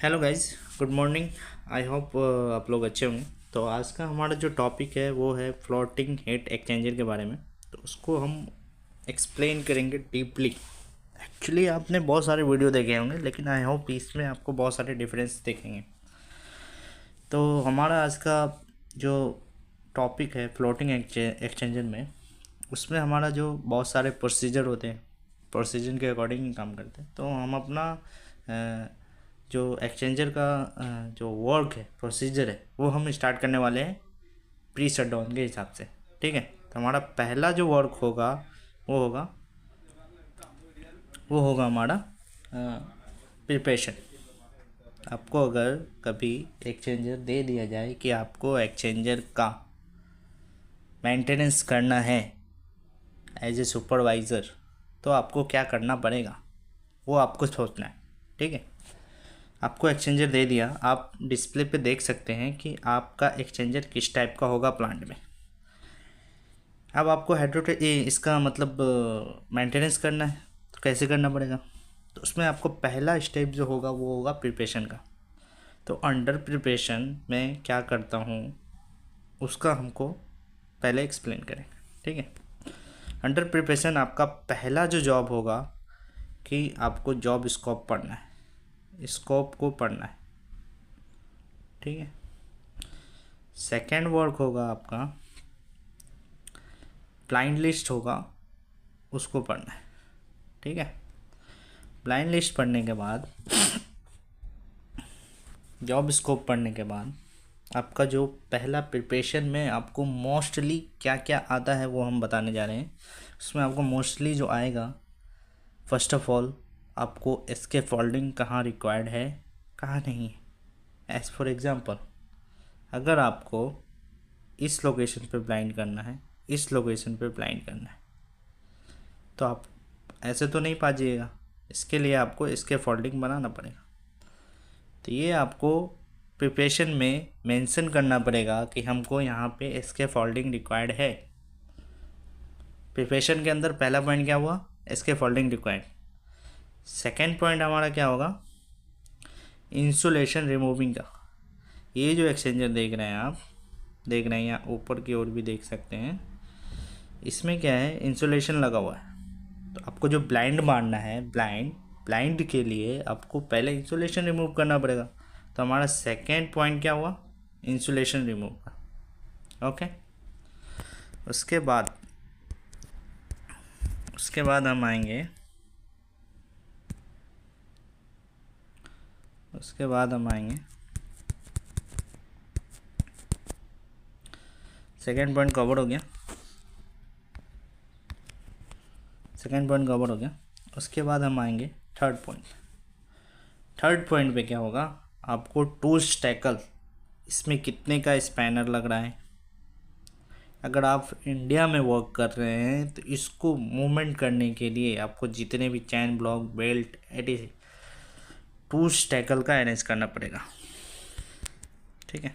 Hello guys, good morning. I hope आप लोग अच्छे होंगे। तो आज का हमारा जो टॉपिक है वो है फ्लोटिंग हीट एक्सचेंजर के बारे में। तो उसको हम एक्सप्लेन करेंगे डीपली। एक्चुअली आपने बहुत सारे वीडियो देखे होंगे, लेकिन आई होप इसमें आपको बहुत सारे डिफरेंस दिखेंगे। तो हमारा आज का जो टॉपिक है फ्लोटिंग एक्सचेंजर में, उसमें हमारा जो बहुत सारे प्रोसीजर होते हैं, प्रोसीजर के अकॉर्डिंग ही काम करते हैं। तो हम अपना जो एक्सचेंजर का जो वर्क है, प्रोसीजर है, वो हम स्टार्ट करने वाले हैं प्री शटडाउन के हिसाब से। ठीक है। तो हमारा पहला जो वर्क होगा वो होगा हमारा प्रिपरेशन। आपको अगर कभी एक्सचेंजर दे दिया जाए कि आपको एक्सचेंजर का मेंटेनेंस करना है एज ए सुपरवाइज़र, तो आपको क्या करना पड़ेगा वो आपको सोचना है। ठीक है। आपको एक्सचेंजर दे दिया, आप डिस्प्ले पे देख सकते हैं कि आपका एक्सचेंजर किस टाइप का होगा प्लांट में। अब आपको इसका मतलब मेंटेनेंस करना है, तो कैसे करना पड़ेगा? तो उसमें आपको पहला स्टेप जो होगा वो होगा प्रिपरेशन का। तो अंडर प्रिपरेशन में क्या करता हूँ उसका हमको पहले एक्सप्लेन करेंगे। ठीक है। अंडर प्रिपरेशन आपका पहला जो जॉब होगा कि आपको जॉब स्कोप पढ़ना है, स्कोप को पढ़ना है। ठीक है। सेकेंड वर्क होगा आपका ब्लाइंड लिस्ट होगा, उसको पढ़ना है। ठीक है। ब्लाइंड लिस्ट पढ़ने के बाद, जॉब स्कोप पढ़ने के बाद, आपका जो पहला प्रिपरेशन में आपको मोस्टली क्या क्या आता है वो हम बताने जा रहे हैं। उसमें आपको मोस्टली जो आएगा, फर्स्ट ऑफ ऑल आपको इसके फोल्डिंग कहाँ रिक्वायर्ड है, कहाँ नहीं है। एज फॉर एग्ज़ाम्पल, अगर आपको इस लोकेशन पे ब्लाइंड करना है, इस लोकेशन पे ब्लाइंड करना है, तो आप ऐसे तो नहीं पा जाइएगा। इसके लिए आपको इसके फोल्डिंग बनाना पड़ेगा। तो ये आपको प्रिपरेशन में मेंशन करना पड़ेगा कि हमको यहाँ पे इसके फोल्डिंग रिक्वायर्ड है। प्रिपरेशन के अंदर पहला पॉइंट क्या हुआ? इसके फोल्डिंग रिक्वायर्ड। सेकेंड पॉइंट हमारा क्या होगा? इंसुलेशन रिमूविंग का। ये जो एक्सचेंजर देख रहे हैं आप, देख रहे हैं, यहाँ ऊपर की ओर भी देख सकते हैं, इसमें क्या है, इंसुलेशन लगा हुआ है। तो आपको जो ब्लाइंड मारना है, ब्लाइंड के लिए आपको पहले इंसुलेशन रिमूव करना पड़ेगा। तो हमारा सेकेंड पॉइंट क्या हुआ? इंसुलेशन रिमूव का। ओके। उसके बाद हम आएंगे, सेकेंड पॉइंट कवर हो गया। उसके बाद हम आएंगे थर्ड पॉइंट पे क्या होगा? आपको टूल्स टैकल, इसमें कितने का स्पैनर लग रहा है। अगर आप इंडिया में वर्क कर रहे हैं तो इसको मूवमेंट करने के लिए आपको जितने भी chain block, belt, ATC, tools tackle का अरेंज करना पड़ेगा। ठीक है।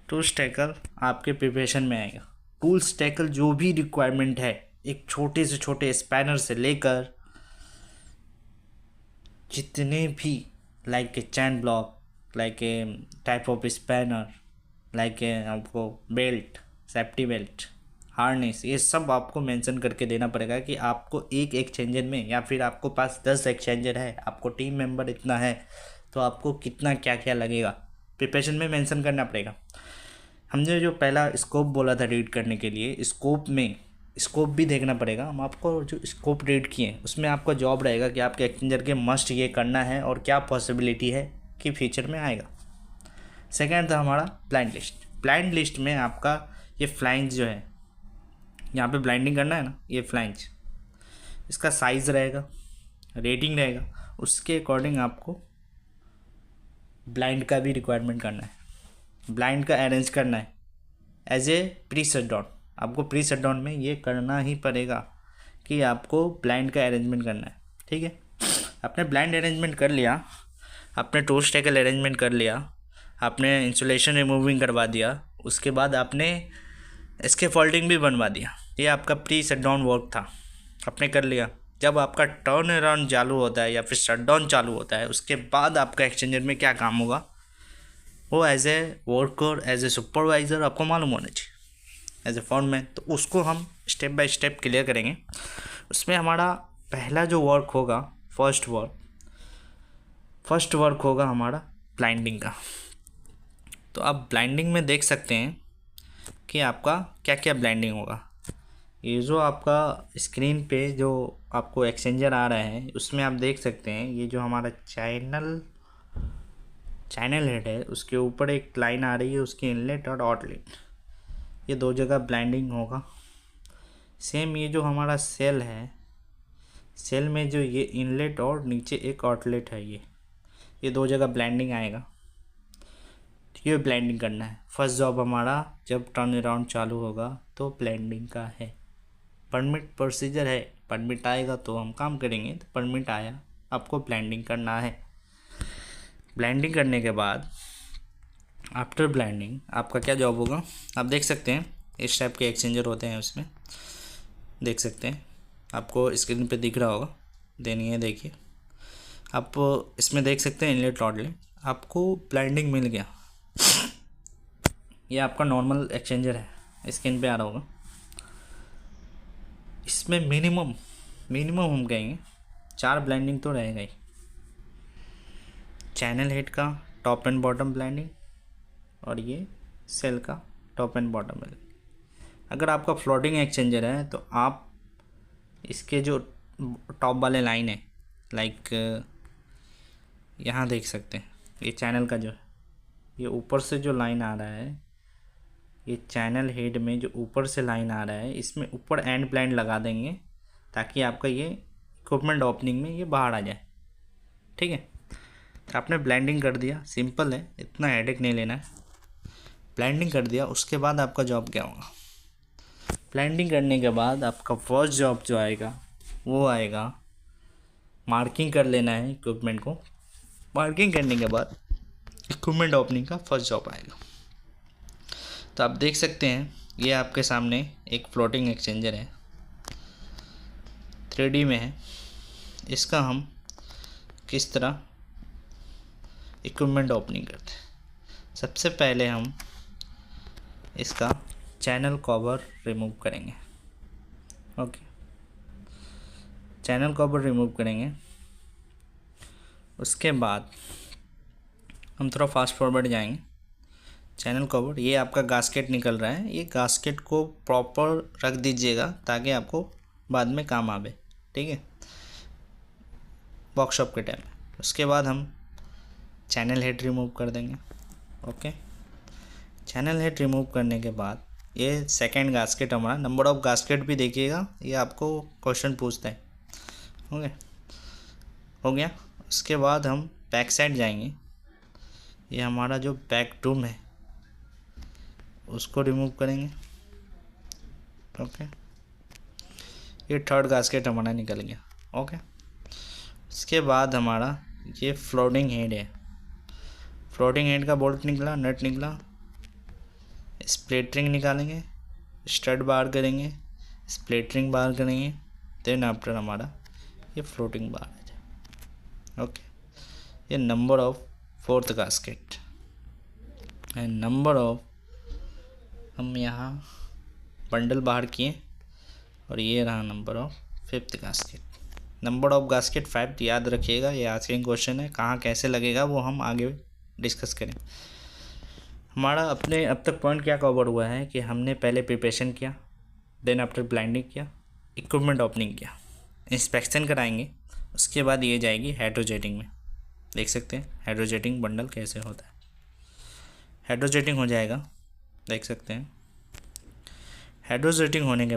टूल्स टैकल आपके प्रिपरेशन में आएगा। टूल्स टैकल जो भी रिक्वायरमेंट है, एक छोटे से छोटे स्पैनर से लेकर जितने भी, like a chain block, like a type of spanner, like a आपको बेल्ट, सेफ्टी बेल्ट, हार्नेस, ये सब आपको मेंशन करके देना पड़ेगा कि आपको एक एक्सचेंजर में, या फिर आपको पास 10 एक्सचेंजर है, आपको टीम मेंबर इतना है, तो आपको कितना क्या क्या लगेगा प्रिपरेशन में मेंशन करना पड़ेगा। हमने जो पहला स्कोप बोला था रीड करने के लिए, स्कोप भी देखना पड़ेगा। हम आपको जो स्कोप रीड किए उसमें आपका जॉब रहेगा कि आपके एक्सचेंजर के मस्ट ये करना है और क्या पॉसिबिलिटी है कि फ्यूचर में आएगा। सेकेंड था हमारा ब्लाइंड लिस्ट में आपका ये फ्लाइंज जो है, यहाँ पे ब्लाइंडिंग करना है ना, ये फ्लाइंज, इसका साइज़ रहेगा, रेटिंग रहेगा, उसके अकॉर्डिंग आपको ब्लाइंड का भी रिक्वायरमेंट करना है, ब्लाइंड का अरेंज करना है एज ए प्री शटडाउन। आपको प्री शटडाउन में ये करना ही पड़ेगा कि आपको ब्लाइंड का अरेंजमेंट करना है। ठीक है। आपने ब्लाइंड अरेंजमेंट कर लिया, आपने टूल्स टैकल अरेंजमेंट कर लिया, आपने इंसुलेशन रिमूविंग करवा दिया, उसके बाद आपने इसके फोल्डिंग भी बनवा दिया। ये आपका प्री शटडाउन वर्क था, आपने कर लिया। जब आपका टर्न अराउंड चालू होता है या फिर शटडाउन चालू होता है, उसके बाद आपका एक्सचेंजर में क्या काम होगा वो as a worker, as a supervisor आपको मालूम होना चाहिए, एज ए फोरमैन। तो उसको हम स्टेप बाय स्टेप क्लियर करेंगे। उसमें हमारा पहला जो वर्क होगा, फर्स्ट वर्क होगा हमारा ब्लाइंडिंग का। तो आप ब्लाइंडिंग में देख सकते हैं कि आपका क्या क्या ब्लाइंडिंग होगा। ये जो आपका स्क्रीन पे जो आपको एक्सचेंजर आ रहा है उसमें आप देख सकते हैं, ये जो हमारा चैनल हेड है उसके ऊपर एक लाइन आ रही है, उसकी इनलेट और आउटलेट, ये दो जगह ब्लाइंडिंग होगा। सेम ये जो हमारा सेल है, सेल में जो ये इनलेट और नीचे एक आउटलेट है, ये दो जगह ब्लाइंडिंग आएगा। ये ब्लाइंडिंग करना है। फर्स्ट जॉब हमारा जब टर्न अराउंड चालू होगा तो ब्लाइंडिंग का है। परमिट प्रोसीजर है, परमिट आएगा तो हम काम करेंगे। तो परमिट आया, आपको ब्लाइंडिंग करना है। ब्लाइंडिंग करने के बाद आफ्टर ब्लाइंडिंग आपका क्या जॉब होगा, आप देख सकते हैं इस टाइप के एक्सचेंजर होते हैं, उसमें देख सकते हैं, आपको स्क्रीन पे दिख रहा होगा। देन ये देखिए, आप इसमें देख सकते हैं इनलेट आउटलेट, आपको ब्लाइंडिंग मिल गया। ये आपका नॉर्मल एक्सचेंजर है, स्क्रीन पे आ रहा होगा। इसमें मिनिमम हम कहेंगे 4 ब्लाइंडिंग तो रहेगा ही। चैनल हेड का टॉप एंड बॉटम ब्लाइंडिंग और ये सेल का टॉप एंड बॉटम ब्लाइंडिंग। अगर आपका फ्लोटिंग एक्सचेंजर है तो आप इसके जो टॉप वाले लाइन है, लाइक यहाँ देख सकते हैं, ये चैनल का जो है, ये ऊपर से जो लाइन आ रहा है, ये चैनल हेड में जो ऊपर से लाइन आ रहा है, इसमें ऊपर एंड ब्लाइंड लगा देंगे ताकि आपका ये इक्विपमेंट ओपनिंग में ये बाहर आ जाए। ठीक है, तो आपने ब्लाइंडिंग कर दिया, सिंपल है, इतना हेडेक नहीं लेना है। ब्लाइंडिंग कर दिया, उसके बाद आपका जॉब क्या होगा, ब्लाइंडिंग करने के बाद आपका फर्स्ट जॉब जो आएगा वो आएगा मार्किंग कर लेना है इक्विपमेंट को। मार्किंग करने के बाद इक्विपमेंट ओपनिंग का फर्स्ट जॉब आएगा। तो आप देख सकते हैं ये आपके सामने एक फ्लोटिंग एक्सचेंजर है, 3D में है। इसका हम किस तरह इक्विपमेंट ओपनिंग करते हैं, सबसे पहले हम इसका चैनल कवर रिमूव करेंगे। ओके, चैनल कवर रिमूव करेंगे। उसके बाद हम थोड़ा फास्ट फॉरवर्ड जाएंगे। चैनल कवर, ये आपका गास्केट निकल रहा है, ये गास्केट को प्रॉपर रख दीजिएगा ताकि आपको बाद में काम आवे। ठीक है, वर्कशॉप के टाइम। उसके बाद हम चैनल हेड रिमूव कर देंगे। ओके, चैनल हेड रिमूव करने के बाद ये सेकंड गास्केट हमारा, नंबर ऑफ गास्केट भी देखिएगा, ये आपको क्वेश्चन पूछता है। ओके, हो गया। उसके बाद हम बैक साइड जाएंगे, ये हमारा जो बैक डूम है उसको रिमूव करेंगे। ओके, ये थर्ड गास्केट हमारा निकल गया। ओके, उसके बाद हमारा ये फ्लोटिंग हेड है, फ्लोटिंग हेड का बोल्ट निकला, नट निकला, स्प्लिट रिंग निकालेंगे, स्टड बार करेंगे, स्प्लिट रिंग बार करेंगे, देन आफ्टर हमारा ये फ्लोटिंग बार आ जाए। ओके, ये number of fourth gasket and number of, हम यहाँ बंडल बाहर किए और ये रहा number of fifth gasket. Number of gasket 5 याद रखिएगा, ये आस्किंग क्वेश्चन है, कहाँ कैसे लगेगा वो हम आगे डिस्कस करें। हमारा अपने अब तक पॉइंट क्या कवर हुआ है कि हमने पहले प्रिपरेशन किया, देन आफ्टर ब्लाइंडिंग किया, इक्विपमेंट ओपनिंग किया, इंस्पेक्शन कराएंगे, उसके बाद ये जाएगी हाइड्रोजेटिंग में। देख सकते हैं हाइड्रोजेटिंग बंडल कैसे होता है। हाइड्रोजेटिंग हो जाएगा, देख सकते हैं। हाइड्रोजेटिंग होने के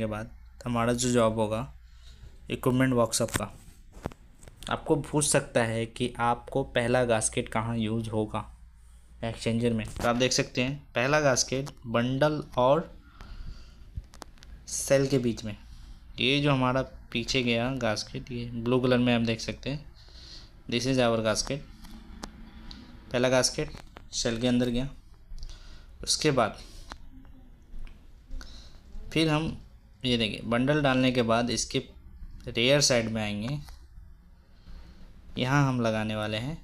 बाद हमारा जो जॉब होगा इक्विपमेंट वर्कशॉप का। आपको पूछ सकता है कि आपको पहला गास्केट कहाँ यूज़ होगा एक्सचेंजर में, तो आप देख सकते हैं पहला गास्केट बंडल और सेल के बीच में, ये जो हमारा पीछे गया गास्केट, ये ब्लू कलर में आप देख सकते हैं, दिस इज़ आवर गास्केट। पहला गास्केट सेल के अंदर गया। उसके बाद फिर हम ये देखिए बंडल डालने के बाद इसके रेयर साइड में आएंगे, यहाँ हम लगाने वाले हैं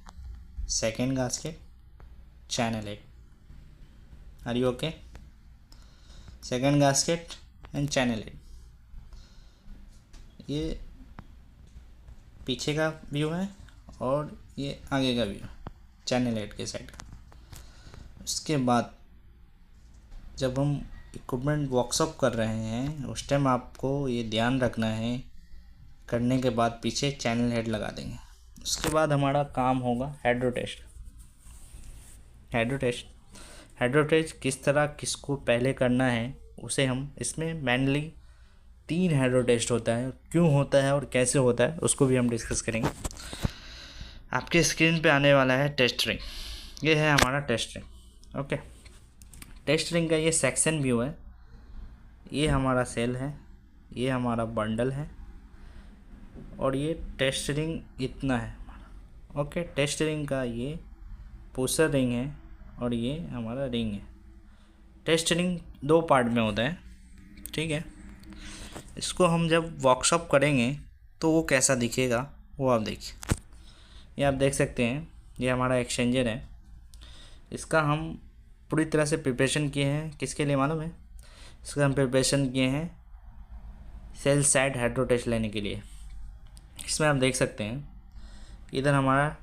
second gasket channel 8। Are you okay? Second gasket and channel 8। ये पीछे का व्यू है और ये आगे का व्यू चैनल 8 के साइड का। उसके बाद जब हम इक्विपमेंट वर्कशॉप कर रहे हैं उस टाइम आपको ये ध्यान रखना है, करने के बाद पीछे चैनल हेड लगा देंगे। उसके बाद हमारा काम होगा हाइड्रो टेस्ट। हाइड्रो टेस्ट किस तरह किसको पहले करना है उसे हम इसमें मेनली 3 हाइड्रो टेस्ट होता है, क्यों होता है और कैसे होता है उसको भी हम डिस्कस करेंगे। आपके स्क्रीन पे आने वाला है टेस्ट रिंग। ये है हमारा test ring. Okay, test ring का ये सेक्शन व्यू है। ये हमारा सेल है, ये हमारा बंडल है और ये टेस्ट रिंग इतना है हमारा। ओके, टेस्ट रिंग का ये पुशर रिंग है और ये हमारा रिंग है। टेस्ट रिंग 2 पार्ट में होता है, ठीक है। इसको हम जब वर्कशॉप करेंगे तो वो कैसा दिखेगा वो आप देखिए। ये आप देख सकते हैं, ये हमारा एक्सचेंजर है। इसका हम पूरी तरह से प्रिपरेशन किए हैं, किसके लिए मालूम है? इसका हम प्रिपरेशन किए हैं सेल साइड हाइड्रो टेस्ट लेने के लिए। इसमें आप देख सकते हैं इधर हमारा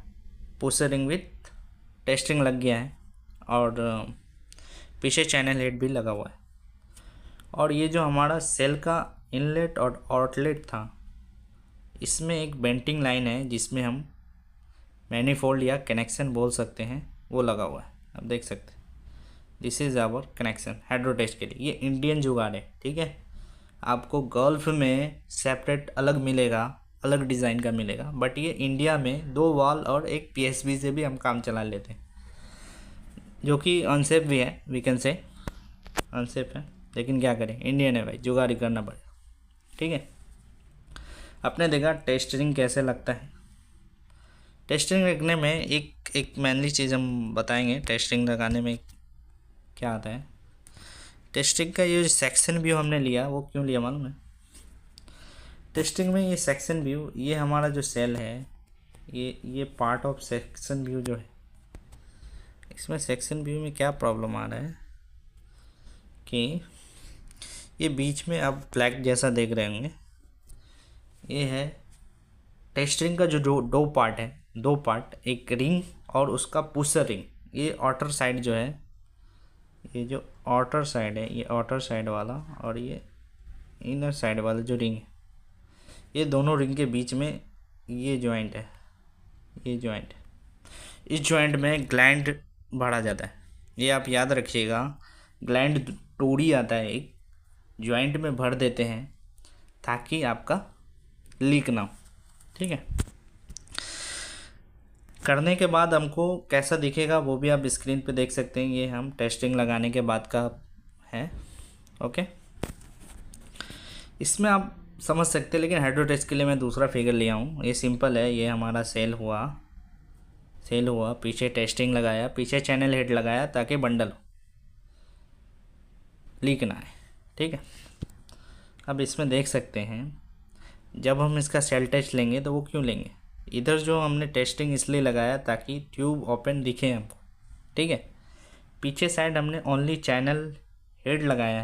पुशर रिंग विथ टेस्टिंग लग गया है और पीछे चैनल हेड भी लगा हुआ है। और ये जो हमारा सेल का इनलेट और आउटलेट था, इसमें एक बेंटिंग लाइन है जिसमें हम मैनीफोल्ड या कनेक्शन बोल सकते हैं, वो लगा हुआ है। आप देख सकते हैं this is our connection hydro test के लिए। ये इंडियन जुगाड़ है, ठीक है। आपको गल्फ में सेपरेट अलग मिलेगा, अलग डिज़ाइन का मिलेगा, बट ये इंडिया में 2 वाल और एक PSB से भी हम काम चला लेते हैं, जो कि अनसेफ भी है, वी कैन से अनसेफ है, लेकिन क्या करें, इंडियन है भाई, जुगाड़ी करना पड़ेगा, ठीक है। आपने देखा टेस्टिंग कैसे लगता है। टेस्टिंग रखने में एक मेनली चीज़ हम बताएंगे, टेस्टिंग लगाने में क्या आता है। टेस्टिंग का ये सेक्शन व्यू हमने लिया, वो क्यों लिया मालूम है? टेस्टिंग में ये सेक्शन व्यू, ये हमारा जो सेल है, ये पार्ट ऑफ सेक्शन व्यू जो है, इसमें सेक्शन व्यू में क्या प्रॉब्लम आ रहा है कि ये बीच में आप ब्लैक जैसा देख रहे होंगे, ये है टेस्टिंग का जो 2 पार्ट है, 2 पार्ट, एक रिंग और उसका पुशर रिंग। ये आउटर साइड जो है, ये जो आउटर साइड है, ये आउटर साइड वाला और ये इनर साइड वाला जो रिंग है, ये दोनों रिंग के बीच में ये जॉइंट है, ये जॉइंट है। इस जॉइंट में ग्लैंड भरा जाता है, ये आप याद रखिएगा। ग्लैंड टोड़ी आता है, एक जॉइंट में भर देते हैं ताकि आपका लीक ना हो, ठीक है। करने के बाद हमको कैसा दिखेगा वो भी आप स्क्रीन पे देख सकते हैं। ये हम टेस्टिंग लगाने के बाद का है, ओके। इसमें आप समझ सकते हैं, लेकिन हाइड्रो टेस्ट के लिए मैं दूसरा फिगर लिया हूँ। ये सिंपल है, ये हमारा सेल हुआ, पीछे टेस्टिंग लगाया, पीछे चैनल हेड लगाया ताकि बंडल लीक ना आए, ठीक है। अब इसमें देख सकते हैं जब हम इसका सेल टेस्ट लेंगे तो वो क्यों लेंगे, इधर जो हमने टेस्टिंग इसलिए लगाया ताकि ट्यूब ओपन दिखे हमको, ठीक है। पीछे साइड हमने ओनली चैनल हेड लगाया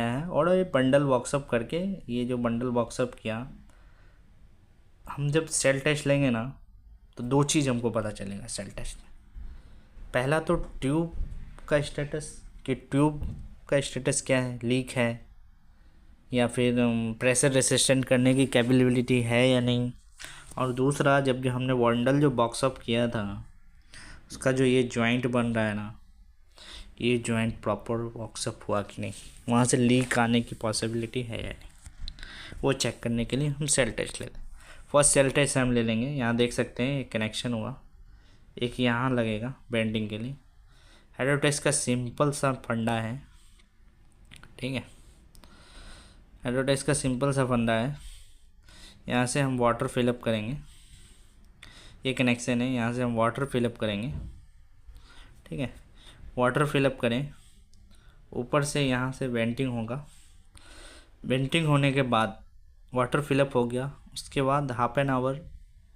है और ये बंडल वर्कशॉप करके, ये जो बंडल वर्कशॉप किया, हम जब सेल टेस्ट लेंगे ना तो 2 चीज़ हमको पता चलेगा सेल टेस्ट में। पहला तो ट्यूब का स्टेटस क्या है, लीक है या फिर प्रेशर रेसिस्टेंट करने की कैपेबिलिटी है या नहीं। और दूसरा, जब हमने बंडल जो बॉक्सअप किया था उसका जो ये जॉइंट बन रहा है ना, ये जॉइंट प्रॉपर बॉक्सअप हुआ कि नहीं, वहाँ से लीक आने की पॉसिबिलिटी है या नहीं, वो चेक करने के लिए हम सेल टेस्ट लेते हैं। फर्स्ट सेल टेस्ट हम ले लेंगे। यहाँ देख सकते हैं एक कनेक्शन हुआ, एक यहाँ लगेगा बेंडिंग के लिए। हाइड्रो टेस्ट का सिंपल सा फंडा है, ठीक है। हाइड्रो टेस्ट का सिंपल सा फंडा है, यहाँ से हम वाटर फिलअप करेंगे, ये कनेक्शन है, यहाँ से हम वाटर फिलअप करेंगे, ठीक है। वाटर फिलअप करें, ऊपर से यहाँ से वेंटिंग होगा। वेंटिंग होने के बाद वाटर फिलअप हो गया, उसके बाद हाफ एन आवर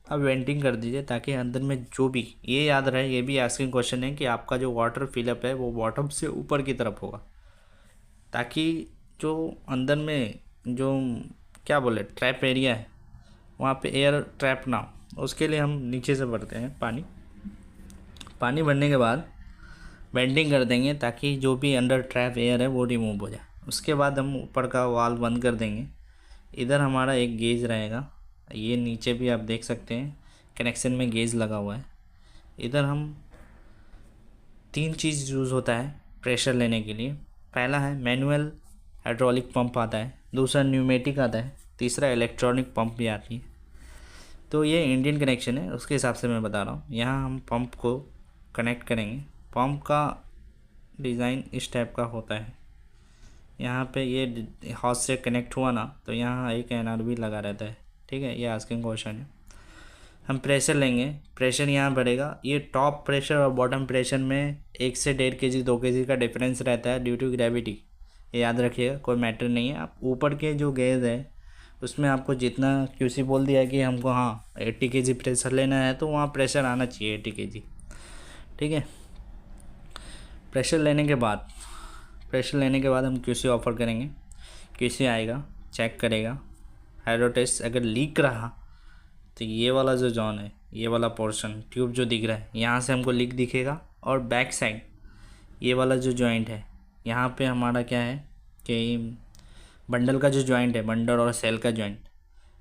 आप वेंटिंग कर दीजिए ताकि अंदर में जो भी, ये याद रहे, ये भी आस्किंग क्वेश्चन है कि आपका जो वाटर फिलअप है वो बॉटम से ऊपर की तरफ होगा, ताकि जो अंदर में जो क्या बोले ट्रैप एरिया है वहाँ पे एयर ट्रैप ना हो, उसके लिए हम नीचे से भरते हैं पानी। पानी भरने के बाद वेंटिंग कर देंगे ताकि जो भी अंडर ट्रैप एयर है वो रिमूव हो जाए। उसके बाद हम ऊपर का वाल्व बंद कर देंगे। इधर हमारा एक गेज रहेगा, ये नीचे भी आप देख सकते हैं कनेक्शन में गेज लगा हुआ है। इधर हम 3 चीज़ यूज़ होता है प्रेशर लेने के लिए। पहला है मैनुअल हाइड्रोलिक पंप आता है, दूसरा न्यूमेटिक आता है, तीसरा इलेक्ट्रॉनिक पंप भी आती है। तो ये इंडियन कनेक्शन है, उसके हिसाब से मैं बता रहा हूँ। यहाँ हम पंप को कनेक्ट करेंगे। पंप का डिज़ाइन इस टाइप का होता है। यहाँ पे ये हॉस से कनेक्ट हुआ ना तो यहाँ एक NRV लगा रहता है, ठीक है। ये आस्किंग क्वेश्चन है। हम प्रेशर लेंगे, प्रेशर यहाँ बढ़ेगा। ये टॉप प्रेशर और बॉटम प्रेशर में 1 से 1.5 kg 2 kg का डिफरेंस रहता है ड्यू टू ग्रेविटी। ये याद रखिएगा, कोई मैटर नहीं है। आप ऊपर के जो गेज है उसमें आपको जितना QC बोल दिया है कि हमको हाँ 80 kg प्रेशर लेना है, तो वहाँ प्रेशर आना चाहिए 80 kg, ठीक है। प्रेशर लेने के बाद हम QC ऑफ़र करेंगे। QC आएगा, चेक करेगा। हाइड्रो टेस्ट अगर लीक रहा तो ये वाला जो जॉन है, ये वाला पोर्शन ट्यूब जो दिख रहा है, यहाँ से हमको लीक दिखेगा। और बैक साइड ये वाला जो जॉइंट है, यहाँ पे हमारा क्या है कि बंडल का जो जॉइंट है, बंडल और सेल का जॉइंट,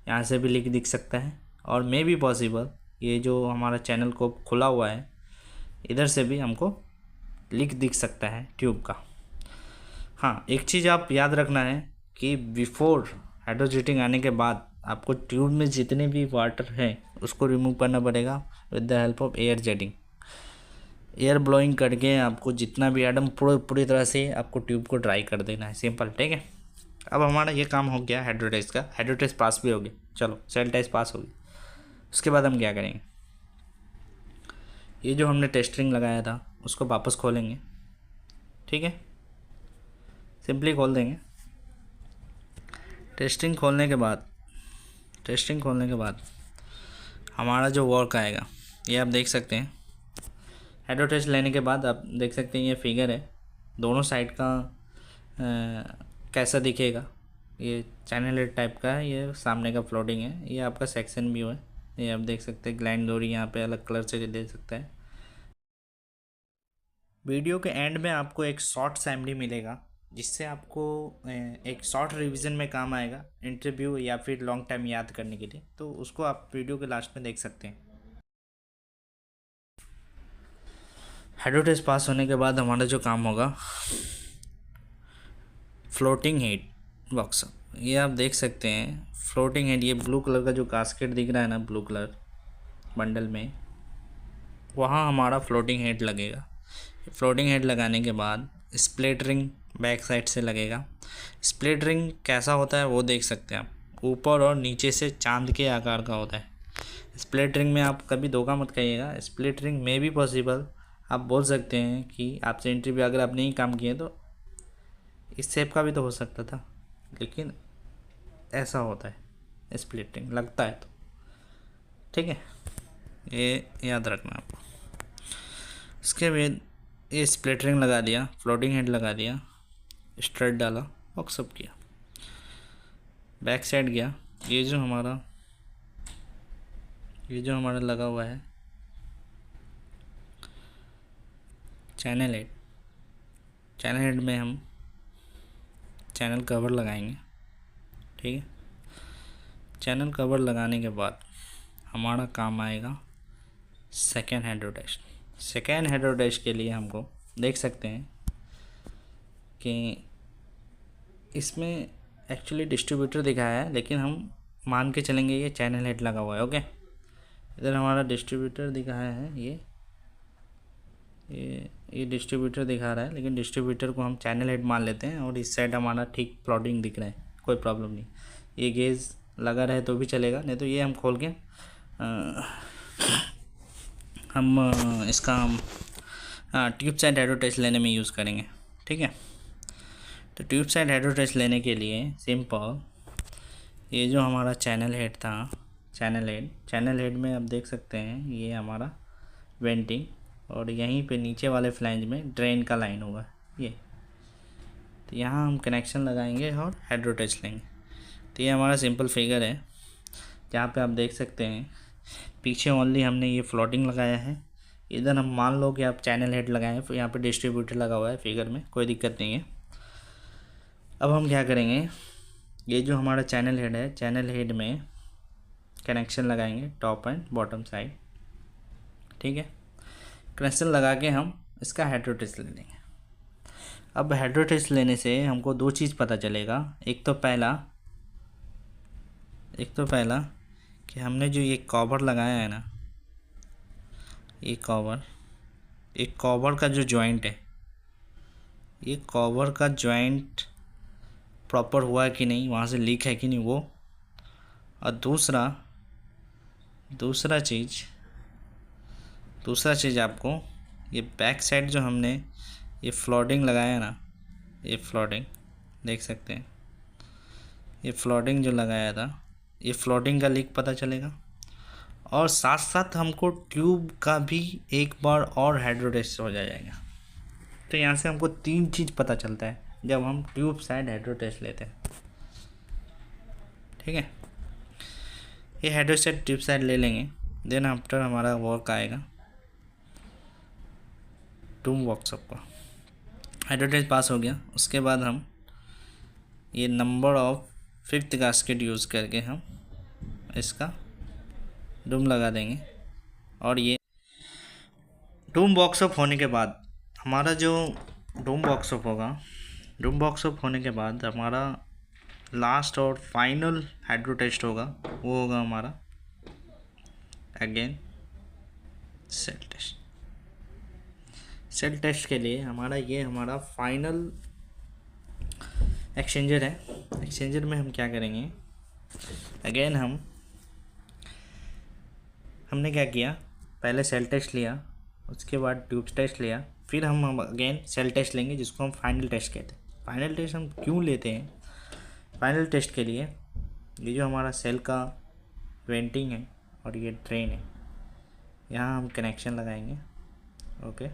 यहाँ से भी लीक दिख सकता है। और मे बी पॉसिबल ये जो हमारा चैनल को खुला हुआ है, इधर से भी हमको लीक दिख सकता है ट्यूब का। हाँ, एक चीज़ आप याद रखना है कि बिफोर हाइड्रो जेटिंग आने के बाद आपको ट्यूब में जितने भी वाटर हैं उसको रिमूव करना पड़ेगा with the help of air jetting. Air blowing करके आपको जितना भी एडम पूरी तरह से आपको ट्यूब को ड्राई कर देना है, सिंपल, ठीक है। अब हमारा ये काम हो गया हाइड्रो टेस्ट का। हाइड्रो टेस्ट पास भी हो गया, चलो सेल टेस्ट पास हो गई। उसके बाद हम क्या करेंगे, ये जो हमने टेस्ट रिंग लगाया था उसको वापस खोलेंगे, ठीक है। सिंपली खोल देंगे। टेस्टिंग खोलने के बाद हमारा जो वर्क आएगा ये आप देख सकते हैं। हाइड्रो टेस्ट लेने के बाद आप देख सकते हैं ये फिगर है, दोनों साइड का कैसा दिखेगा। ये चैनल हेड टाइप का है, ये सामने का फ्लोटिंग है, ये आपका सेक्शन व्यू है। ये आप देख सकते हैं ग्लैंड दोरी यहाँ पे अलग कलर से दे सकता है। वीडियो के एंड में आपको एक शॉर्ट सैमरी मिलेगा जिससे आपको एक शॉर्ट रिवीजन में काम आएगा इंटरव्यू या फिर लॉन्ग टाइम याद करने के लिए, तो उसको आप वीडियो के लास्ट में देख सकते हैं। हाइड्रो टेस्ट पास होने के बाद हमारा जो काम होगा, फ्लोटिंग हेड बॉक्स, ये आप देख सकते हैं फ्लोटिंग हेड। ये ब्लू कलर का जो कास्केट दिख रहा है ना, ब्लू कलर बंडल में, वहाँ हमारा फ्लोटिंग हेड लगेगा। फ्लोटिंग हेड लगाने के बाद स्प्लिट रिंग बैक साइड से लगेगा। स्प्लिट रिंग कैसा होता है वो देख सकते हैं आप, ऊपर और नीचे से चांद के आकार का होता है। स्प्लिट रिंग में आप कभी धोखा मत खाइएगा। स्प्लिट रिंग में भी पॉसिबल आप बोल सकते हैं कि आपसे इंटरव्यू अगर आप नहीं काम किए तो इस शेप का भी तो हो सकता था, लेकिन ऐसा होता है स्प्लिट रिंग लगता है तो, ठीक है, ये याद रखना आपको। इसके बाद ये स्प्लिट रिंग लगा दिया, फ्लोटिंग हेड लगा दिया, स्ट्रेट डाला और सब किया। बैक साइड गया, ये जो हमारा लगा हुआ है चैनल हेड में हम चैनल कवर लगाएंगे, ठीक है। चैनल कवर लगाने के बाद हमारा काम आएगा second hydro test. Second hydro test के लिए हमको देख सकते हैं कि इसमें एक्चुअली डिस्ट्रीब्यूटर दिखाया है, लेकिन हम मान के चलेंगे ये चैनल हेड लगा हुआ है, ओके। इधर हमारा डिस्ट्रीब्यूटर दिखाया है, ये डिस्ट्रीब्यूटर दिखा रहा है, लेकिन डिस्ट्रीब्यूटर को हम चैनल हेड मान लेते हैं। और इस साइड हमारा ठीक प्लॉटिंग दिख रहा है, कोई प्रॉब्लम नहीं। ये गेज लगा रहे तो भी चलेगा, नहीं तो ये हम खोल के हम इसका ट्यूब साइड हाइड्रो टेस्ट लेने में यूज़ करेंगे, ठीक है। तो ट्यूब साइड हाइड्रो टेस्ट लेने के लिए सिंपल, ये जो हमारा चैनल हेड था, चैनल हेड में आप देख सकते हैं ये हमारा वेंटिंग, और यहीं पे नीचे वाले फ्लैंज में ड्रेन का लाइन होगा ये। तो यहाँ हम कनेक्शन लगाएंगे और हाइड्रो टेस्ट लेंगे। तो ये हमारा सिंपल फिगर है जहाँ पे आप देख सकते हैं पीछे ओनली हमने ये फ्लोटिंग लगाया है। इधर हम मान लो कि आप चैनल हेड लगाए हैं, यहाँ पे डिस्ट्रीब्यूटर लगा हुआ है फिगर में, कोई दिक्कत नहीं है। अब हम क्या करेंगे, ये जो हमारा चैनल हेड है, चैनल हेड में कनेक्शन लगाएंगे टॉप एंड बॉटम साइड, ठीक है। कनेक्शन लगा के हम इसका हाइड्रो टेस्ट ले लेंगे। अब हाइड्रो टेस्ट लेने से हमको दो चीज़ पता चलेगा। एक तो पहला कि हमने जो ये कवर लगाया है ना, ये कवर का जो जॉइंट है, ये कवर का जॉइंट प्रॉपर हुआ है कि नहीं, वहाँ से लीक है कि नहीं वो। और दूसरा चीज़ आपको ये बैक साइड जो हमने ये फ्लोटिंग लगाया ना, ये फ्लोटिंग देख सकते हैं, ये फ्लोटिंग जो लगाया था, ये फ्लोटिंग का लीक पता चलेगा। और साथ साथ हमको ट्यूब का भी एक बार और हाइड्रो टेस्ट हो जाएगा। तो यहाँ से हमको तीन चीज़ पता चलता है जब हम ट्यूब साइड हाइड्रो टेस्ट लेते हैं, ठीक है। ये हाइड्रो साइड ट्यूब साइड ले लेंगे, देन आफ्टर हमारा वर्क आएगा टूम वर्कशॉप का। हाइड्रो टेस्ट पास हो गया, उसके बाद हम ये number of 5th gasket use करके हम इसका डूम लगा देंगे। और ये डूम बॉक्सअप होने के बाद हमारा जो डूम बॉक्सअप होने के बाद हमारा लास्ट और फाइनल हाइड्रो टेस्ट होगा, वो होगा हमारा अगेन सेल टेस्ट के लिए हमारा फाइनल एक्सचेंजर है। एक्सचेंजर में हम क्या करेंगे, अगेन हमने क्या किया, पहले सेल टेस्ट लिया, उसके बाद ट्यूब टेस्ट लिया, फिर हम अगेन सेल टेस्ट लेंगे जिसको हम फाइनल टेस्ट कहते हैं। फाइनल टेस्ट हम क्यों लेते हैं, फाइनल टेस्ट के लिए ये जो हमारा सेल का वेंटिंग है और ये ड्रेन है, यहाँ हम कनेक्शन लगाएंगे, ओके।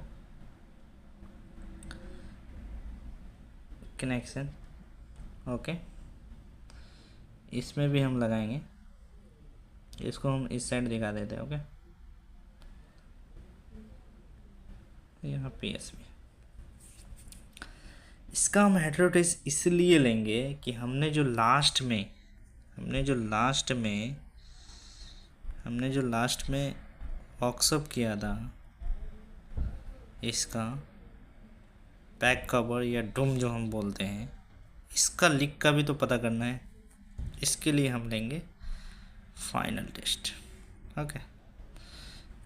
कनेक्शन ओके, इसमें भी हम लगाएंगे, इसको हम इस साइड दिखा देते हैं, ओके। यहाँ PSB, इसका हम हाइड्रो टेस्ट इसलिए लेंगे कि हमने जो लास्ट में वर्कशॉप किया था, इसका बैक कवर या डूम जो हम बोलते हैं, इसका लीक का भी तो पता करना है। इसके लिए हम लेंगे फाइनल टेस्ट, ओके।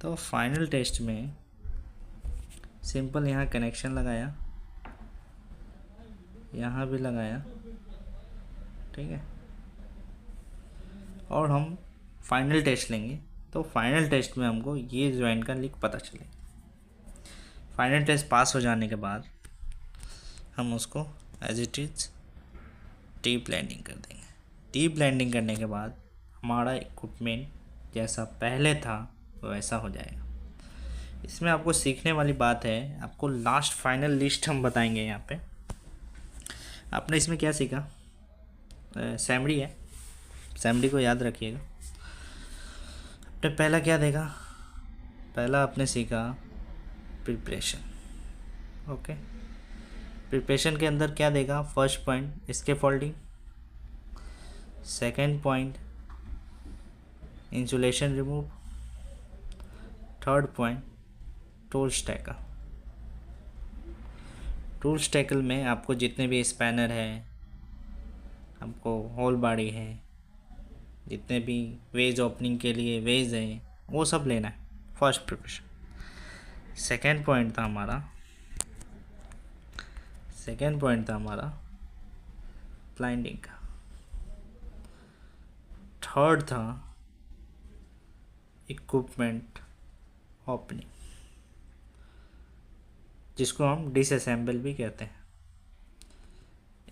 तो फाइनल टेस्ट में सिंपल यहाँ कनेक्शन लगाया, यहाँ भी लगाया, ठीक है। और हम फाइनल टेस्ट लेंगे, तो फाइनल टेस्ट में हमको ये जॉइंट का लीक पता चलेगा। फाइनल टेस्ट पास हो जाने के बाद हम उसको as it is deep blending कर देंगे। डीप ब्लेंडिंग करने के बाद हमारा इक्विपमेंट जैसा पहले था वैसा हो जाएगा। इसमें आपको सीखने वाली बात है, आपको लास्ट फाइनल लिस्ट हम बताएंगे। यहाँ पे आपने इसमें क्या सीखा, सैमरी है, सैमरी को याद रखिएगा। आपने पहला क्या देखा, पहला आपने सीखा प्रिपरेशन, ओके। प्रिपरेशन के अंदर क्या देगा, first point scaffolding, second point insulation remove, third point tool stacker. Tool tackle में आपको जितने भी स्पैनर है, आपको होल बॉडी है, जितने भी वेज ओपनिंग के लिए वेज है, वो सब लेना है, फर्स्ट प्रिपरेशन। सेकेंड पॉइंट था हमारा ब्लाइंडिंग का। थर्ड था इक्विपमेंट ओपनिंग, जिसको हम डिसअसेंबल भी कहते हैं।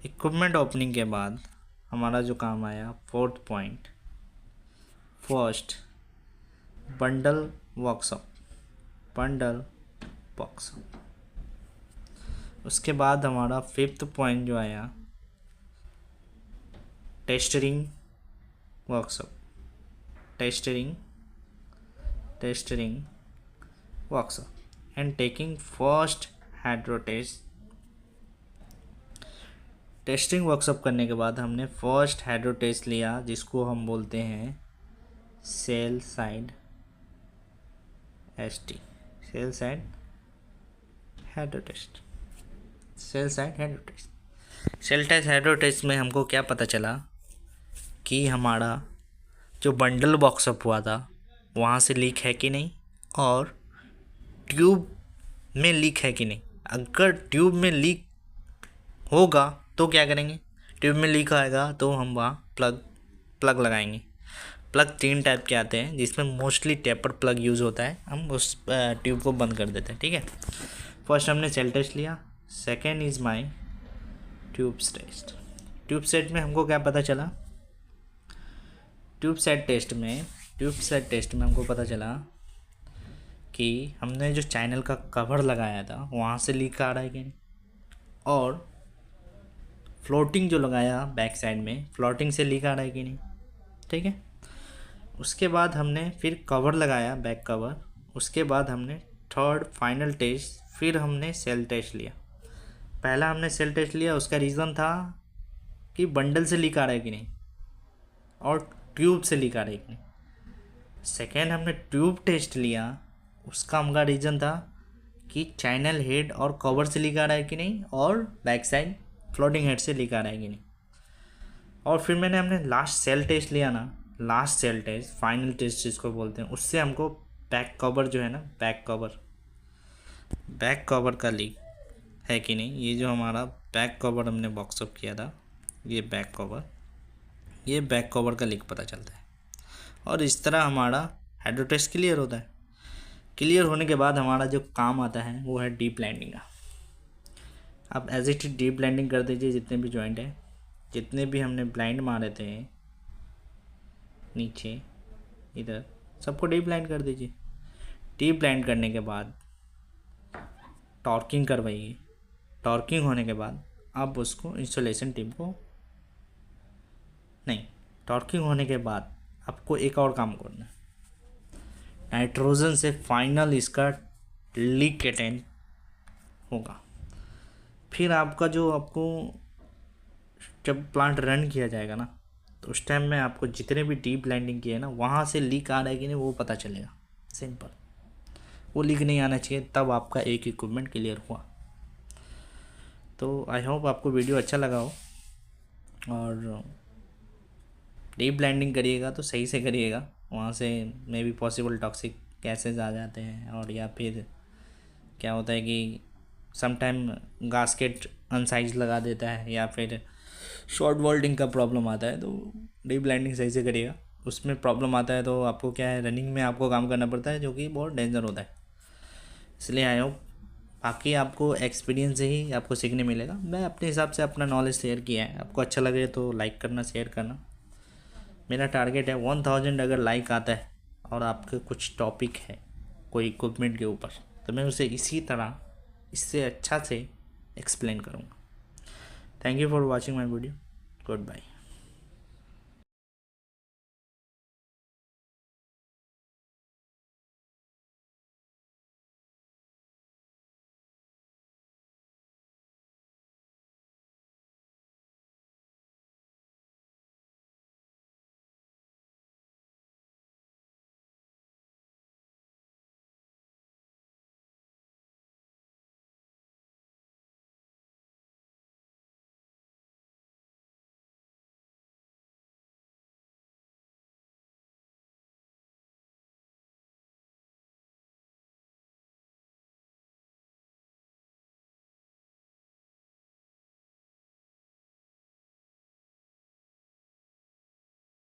इक्विपमेंट ओपनिंग के बाद हमारा जो काम आया, fourth point, first bundle workshop, bundle workshop. उसके बाद हमारा फिफ्थ पॉइंट जो आया, testing workshop, testing workshop and taking first hydro test. Testing workshop करने के बाद हमने फर्स्ट हाइड्रो टेस्ट लिया, जिसको हम बोलते हैं shell side ST, shell side hydro test, shell side hydro test. Shell side hydro test में हमको क्या पता चला कि हमारा जो बंडल वर्कशॉप हुआ था वहाँ से लीक है कि नहीं, और ट्यूब में लीक है कि नहीं। अगर ट्यूब में लीक होगा तो क्या करेंगे, ट्यूब में लीक आएगा तो हम वहाँ प्लग लगाएंगे। प्लग 3 टाइप के आते हैं, जिसमें मोस्टली टेपर प्लग यूज़ होता है, हम उस ट्यूब को बंद कर देते हैं। ठीक है, फर्स्ट हमने सेल टेस्ट लिया, second is my tube test. Tube set में हमको क्या पता चला, ट्यूब सेट टेस्ट में हमको पता चला कि हमने जो चैनल का कवर लगाया था वहाँ से लीक आ रहा है कि नहीं, और फ्लोटिंग जो लगाया बैक साइड में, फ्लोटिंग से लीक आ रहा है कि नहीं। ठीक है, उसके बाद हमने फिर कवर लगाया, बैक कवर। उसके बाद हमने थर्ड फाइनल टेस्ट, फिर हमने सेल टेस्ट लिया। पहला हमने सेल टेस्ट लिया, उसका रीज़न था कि बंडल से लीक आ रहा है कि नहीं और ट्यूब से लीक आ रहा है कि नहीं। सेकेंड हमने ट्यूब टेस्ट लिया, उसका हमारा रीज़न था कि चैनल हेड और कवर से लीक आ रहा है कि नहीं, और बैक साइड फ्लोटिंग हेड से लीक आ रहा है कि नहीं। और फिर हमने लास्ट सेल टेस्ट लिया ना, last shell test, final test जिसको बोलते हैं, उससे हमको बैक कवर जो है ना, बैक कवर का लीक है कि नहीं। ये जो हमारा बैक कवर हमने बॉक्सअप किया था, ये बैक कवर का लीक पता चलता है। और इस तरह हमारा हाइड्रो टेस्ट क्लियर होता है। क्लियर होने के बाद हमारा जो काम आता है वो है डीप लैंडिंग का। आप एज इट डीप लैंडिंग कर दीजिए, जितने भी जॉइंट है, जितने भी हमने ब्लाइंड मारे थे नीचे इधर, सबको डीप ब्लाइंड कर दीजिए। डीप ब्लाइंड करने के बाद टॉर्किंग करवाइए। टॉर्किंग होने के बाद आप उसको इंस्टॉलेशन टीम को, नहीं, टॉर्किंग होने के बाद आपको एक और काम करना है, नाइट्रोजन से फाइनल इसका लीक अटेंड होगा। फिर आपका जो आपको जब प्लांट रन किया जाएगा ना, तो उस टाइम में आपको जितने भी डीप लैंडिंग किए ना, वहाँ से लीक आ रहा है कि नहीं वो पता चलेगा। सिंपल, वो लीक नहीं आना चाहिए, तब आपका एक इक्विपमेंट क्लियर हुआ। तो आई होप आपको वीडियो अच्छा लगा हो, और डीप लैंडिंग करिएगा तो सही से करिएगा, वहाँ से may be possible toxic gases आ जाते हैं, और या फिर क्या होता है कि समटाइम गास्केट अनसाइज लगा देता है, या फिर शॉर्ट वेल्डिंग का प्रॉब्लम आता है। तो डीप लैंडिंग सही से करिएगा, उसमें प्रॉब्लम आता है तो आपको क्या है, रनिंग में आपको काम करना पड़ता है, जो कि बहुत डेंजर होता है। इसलिए आई होप बाकी आपको एक्सपीरियंस से ही आपको सीखने मिलेगा। मैं अपने हिसाब से अपना नॉलेज शेयर किया है, आपको अच्छा लगे तो लाइक करना, शेयर करना। मेरा टारगेट है 1000 अगर लाइक आता है और आपके कुछ टॉपिक है कोई इक्विपमेंट के ऊपर, तो मैं उसे इसी तरह इससे अच्छा से एक्सप्लेन करूँगा। Thank you for watching my video. Good bye.